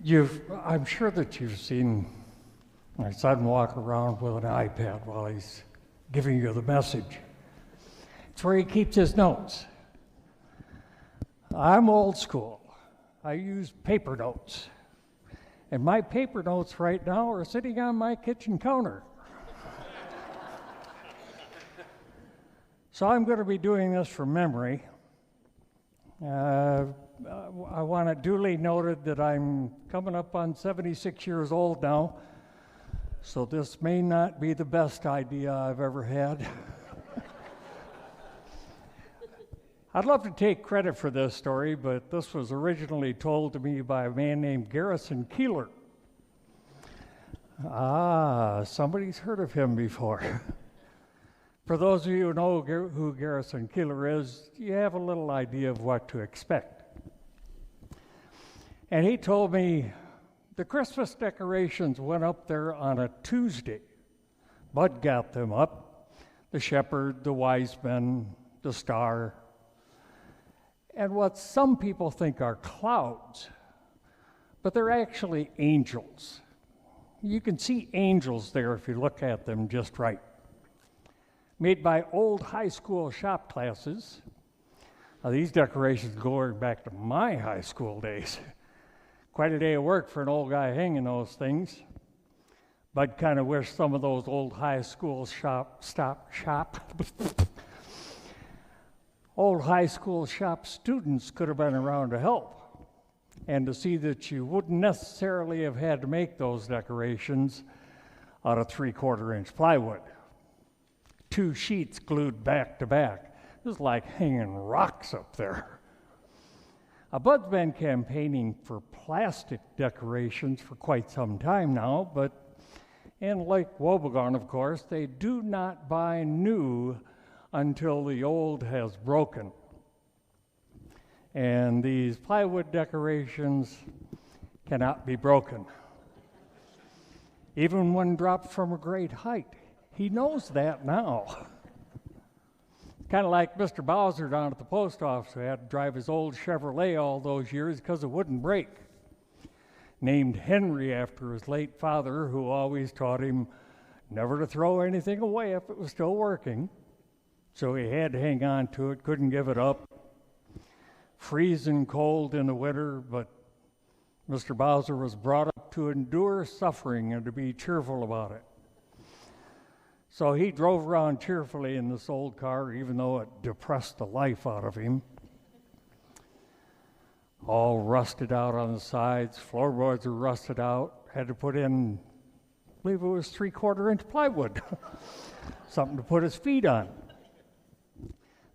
I'm sure that you've seen my son walk around with an iPad while he's giving you the message. It's where he keeps his notes. I'm old school. I use paper notes. And my paper notes right now are sitting on my kitchen counter. So I'm going to be doing this from memory. I want it duly noted that I'm coming up on 76 years old now, so this may not be the best idea I've ever had. I'd love to take credit for this story, but this was originally told to me by a man named Garrison Keillor. Somebody's heard of him before. For those of you who know who Garrison Keillor is, you have a little idea of what to expect. And he told me the Christmas decorations went up there on a Tuesday. Bud got them up, the shepherd, the wise men, the star, and what some people think are clouds, but they're actually angels. You can see angels there if you look at them just right. Made by old high school shop classes. Now, these decorations go back to my high school days. Quite a day of work for an old guy hanging those things. Bud kind of wished some of those old high school old high school shop students could have been around to help and to see that you wouldn't necessarily have had to make those decorations out of 3/4-inch plywood. 2 sheets glued back to back. It was like hanging rocks up there. Bud's been campaigning for plastic decorations for quite some time now, but in Lake Wobegon, of course, they do not buy new until the old has broken. And these plywood decorations cannot be broken. Even when dropped from a great height. He knows that now. Kind of like Mr. Bowser down at the post office who had to drive his old Chevrolet all those years because it wouldn't break. Named Henry after his late father, who always taught him never to throw anything away if it was still working. So he had to hang on to it, couldn't give it up. Freezing cold in the winter, but Mr. Bowser was brought up to endure suffering and to be cheerful about it. So he drove around cheerfully in this old car, even though it depressed the life out of him. All rusted out on the sides, floorboards were rusted out, had to put in, I believe it was 3/4-inch plywood, something to put his feet on.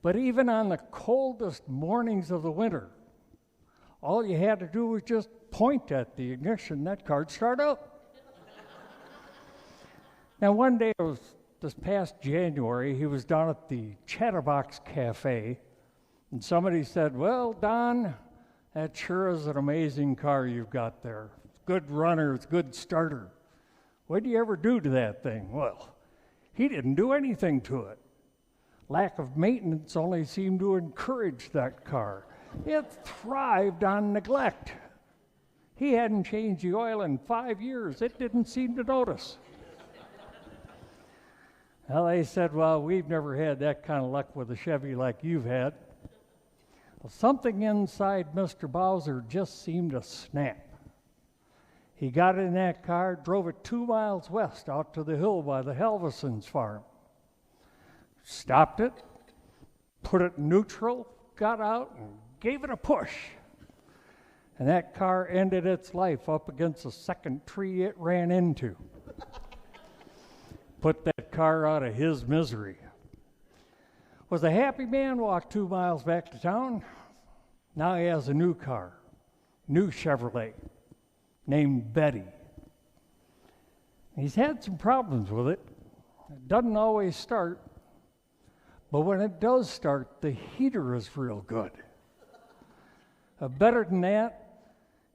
But even on the coldest mornings of the winter, all you had to do was just point at the ignition, that car'd start up. Now one day it was this past January, he was down at the Chatterbox Cafe, and somebody said, "Well, Don, that sure is an amazing car you've got there. It's good runner, it's good starter. What do you ever do to that thing?" Well, he didn't do anything to it. Lack of maintenance only seemed to encourage that car. It thrived on neglect. He hadn't changed the oil in 5 years. It didn't seem to notice. Well, they said, "Well, we've never had that kind of luck with a Chevy like you've had." Well, something inside Mr. Bowser just seemed to snap. He got in that car, drove it 2 miles west out to the hill by the Halverson's farm. Stopped it, put it in neutral, got out, and gave it a push. And that car ended its life up against the second tree it ran into. Put that car out of his misery. Was a happy man, walked 2 miles back to town. Now he has a new car, new Chevrolet, named Betty. He's had some problems with it. It doesn't always start, but when it does start, the heater is real good. Better than that,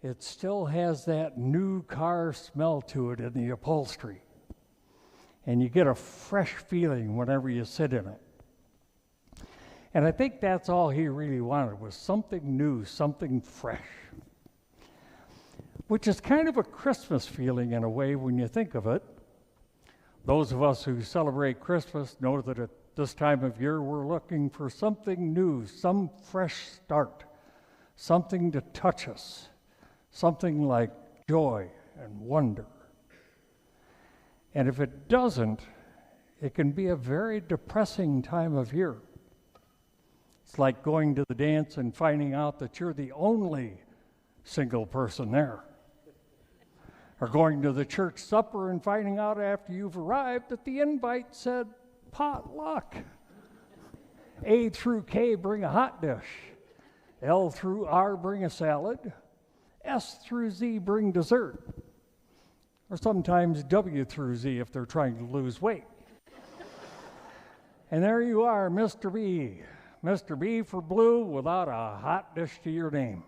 it still has that new car smell to it in the upholstery. And you get a fresh feeling whenever you sit in it. And I think that's all he really wanted, was something new, something fresh. which is kind of a Christmas feeling in a way when you think of it. Those of us who celebrate Christmas know that at this time of year we're looking for something new, some fresh start, something to touch us, something like joy and wonder. And if it doesn't, it can be a very depressing time of year. It's like going to the dance and finding out that you're the only single person there. Or going to the church supper and finding out after you've arrived that the invite said potluck. A through K bring a hot dish. L through R bring a salad. S through Z bring dessert. Or sometimes W through Z if they're trying to lose weight. And there you are, Mr. B. Mr. B for blue without a hot dish to your name.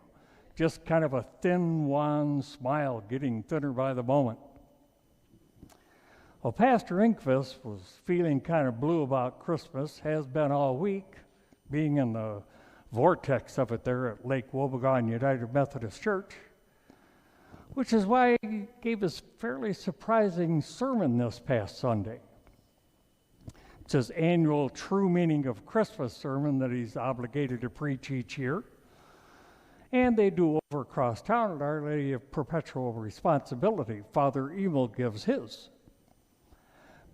Just kind of a thin, wan smile getting thinner by the moment. Well, Pastor Inkvist was feeling kind of blue about Christmas, has been all week, being in the vortex of it there at Lake Wobegon United Methodist Church, which is why he gave his fairly surprising sermon this past Sunday. It's his annual True Meaning of Christmas sermon that he's obligated to preach each year. And they do over across town at Our Lady of Perpetual Responsibility. Father Emil gives his.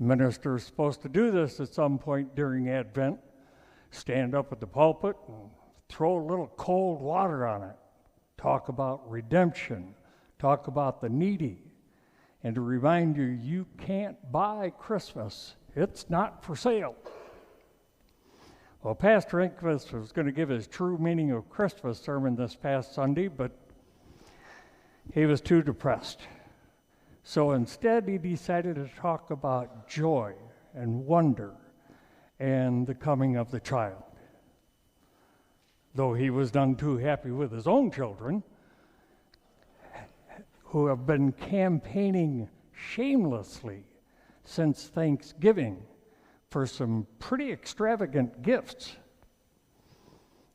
Minister's supposed to do this at some point during Advent, stand up at the pulpit and throw a little cold water on it, talk about redemption, talk about the needy, and to remind you, you can't buy Christmas. It's not for sale. Well, Pastor Inkvist was going to give his True Meaning of Christmas sermon this past Sunday, but he was too depressed. So instead, he decided to talk about joy and wonder and the coming of the child. Though he was none too happy with his own children, who have been campaigning shamelessly since Thanksgiving for some pretty extravagant gifts,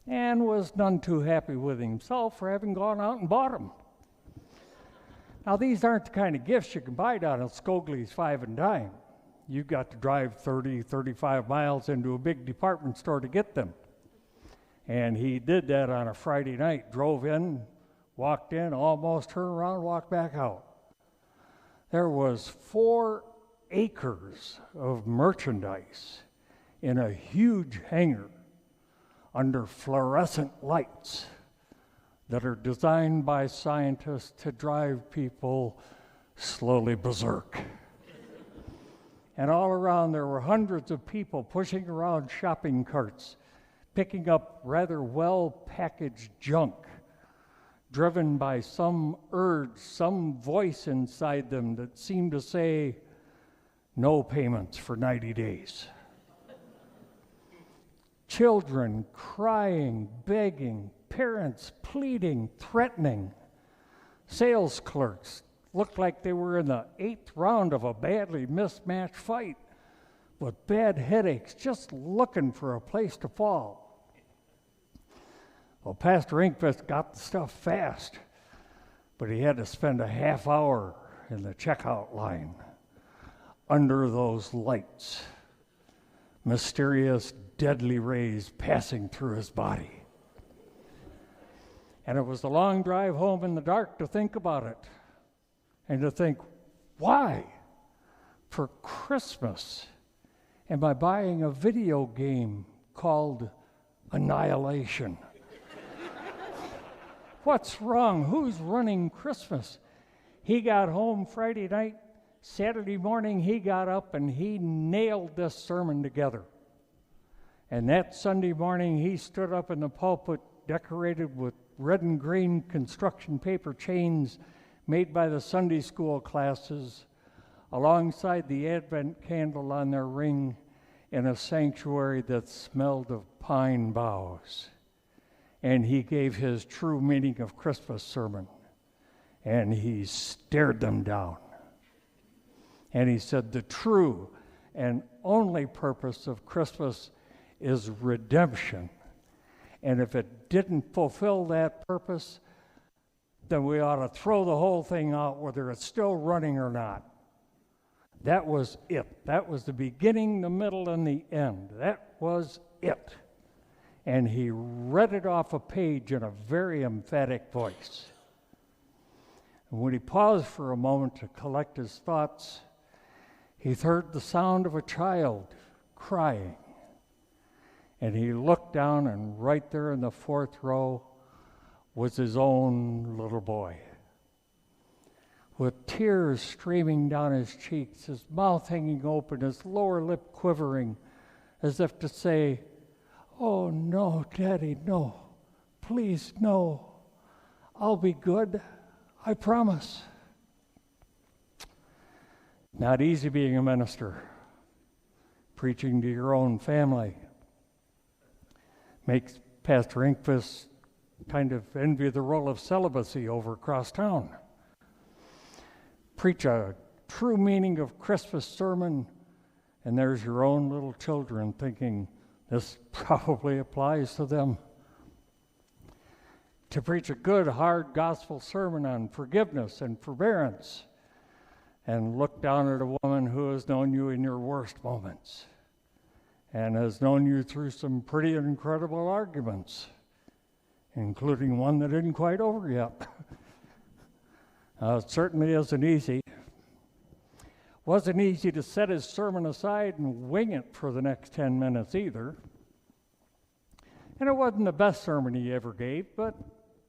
and was none too happy with himself for having gone out and bought them. Now, these aren't the kind of gifts you can buy down at Skogley's 5 and Dime. You've got to drive 30, 35 miles into a big department store to get them. And he did that on a Friday night, drove in, walked in, almost turned around, walked back out. There was 4 acres of merchandise in a huge hangar under fluorescent lights that are designed by scientists to drive people slowly berserk. And all around there were hundreds of people pushing around shopping carts, picking up rather well-packaged junk, driven by some urge, some voice inside them that seemed to say, no payments for 90 days. Children crying, begging, parents pleading, threatening. Sales clerks looked like they were in the 8th round of a badly mismatched fight with bad headaches, just looking for a place to fall. Well, Pastor Inkvist got the stuff fast, but he had to spend a half hour in the checkout line under those lights, mysterious, deadly rays passing through his body. And it was a long drive home in the dark to think about it and to think, why, for Christmas, am I buying a video game called Annihilation? What's wrong? Who's running Christmas? He got home Friday night. Saturday morning, he got up and he nailed this sermon together. And that Sunday morning, he stood up in the pulpit decorated with red and green construction paper chains made by the Sunday school classes, alongside the Advent candle on their ring in a sanctuary that smelled of pine boughs. And he gave his True Meaning of Christmas sermon, and he stared them down. And he said, the true and only purpose of Christmas is redemption. And if it didn't fulfill that purpose, then we ought to throw the whole thing out, whether it's still running or not. That was it. That was the beginning, the middle, and the end. That was it. And he read it off a page in a very emphatic voice. And when he paused for a moment to collect his thoughts, he heard the sound of a child crying. And he looked down, and right there in the fourth row was his own little boy, with tears streaming down his cheeks, his mouth hanging open, his lower lip quivering, as if to say, "Oh, no, Daddy, no. Please, no. I'll be good. I promise." Not easy being a minister, preaching to your own family. Makes Pastor Inkvist kind of envy the role of celibacy over across town. Preach a true meaning of Christmas sermon, and there's your own little children thinking this probably applies to them. To preach a good, hard gospel sermon on forgiveness and forbearance, and look down at a woman who has known you in your worst moments and has known you through some pretty incredible arguments, including one that isn't quite over yet. It certainly isn't easy. Wasn't easy to set his sermon aside and wing it for the next 10 minutes either. And it wasn't the best sermon he ever gave, but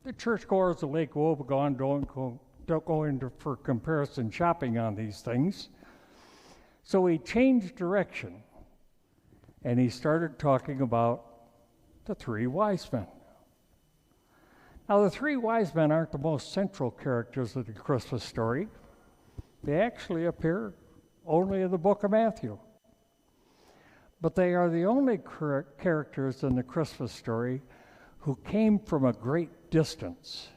the churchgoers of Lake Wobegon don't go into for comparison shopping on these things. So he changed direction, and he started talking about the three wise men. Now, the three wise men aren't the most central characters of the Christmas story. They actually appear only in the book of Matthew. But they are the only characters in the Christmas story who came from a great distance.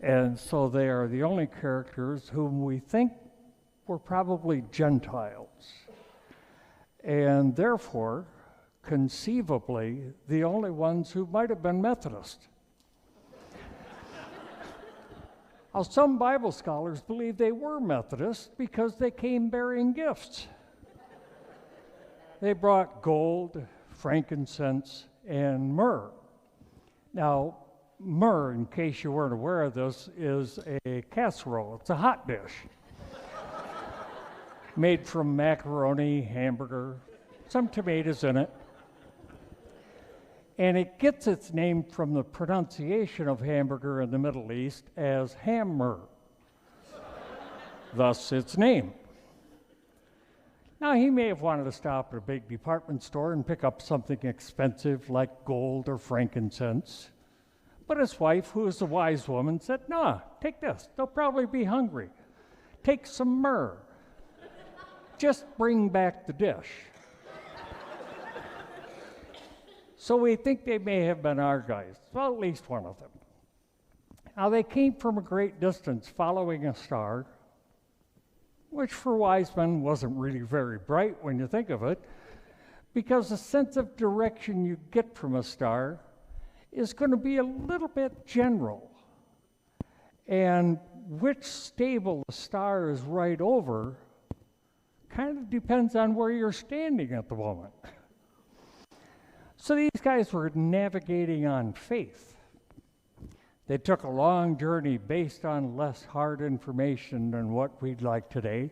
And so they are the only characters whom we think were probably Gentiles. And therefore, conceivably, the only ones who might have been Methodist. Now, some Bible scholars believe they were Methodist because they came bearing gifts. They brought gold, frankincense, and myrrh. Now, myrrh, in case you weren't aware of this, is a casserole. It's a hot dish made from macaroni, hamburger, some tomatoes in it. And it gets its name from the pronunciation of hamburger in the Middle East as hammer, thus its name. Now, he may have wanted to stop at a big department store and pick up something expensive like gold or frankincense. But his wife, who is a wise woman, said, "No, take this. They'll probably be hungry. Take some myrrh. Just bring back the dish." So we think they may have been our guys, well, at least one of them. Now, they came from a great distance following a star, which for wise men wasn't really very bright when you think of it, because the sense of direction you get from a star is going to be a little bit general. And which stable the star is right over kind of depends on where you're standing at the moment. So these guys were navigating on faith. They took a long journey based on less hard information than what we'd like today.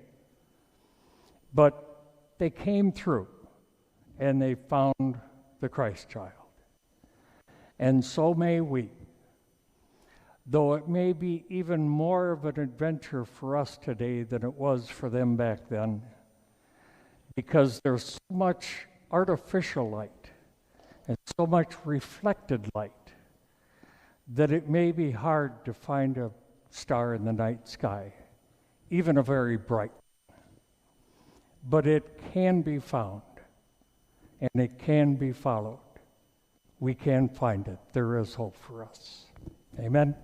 But they came through, and they found the Christ child. And so may we. Though it may be even more of an adventure for us today than it was for them back then, because there's so much artificial light and so much reflected light that it may be hard to find a star in the night sky, even a very bright one. But it can be found, and it can be followed. We can find it. There is hope for us. Amen.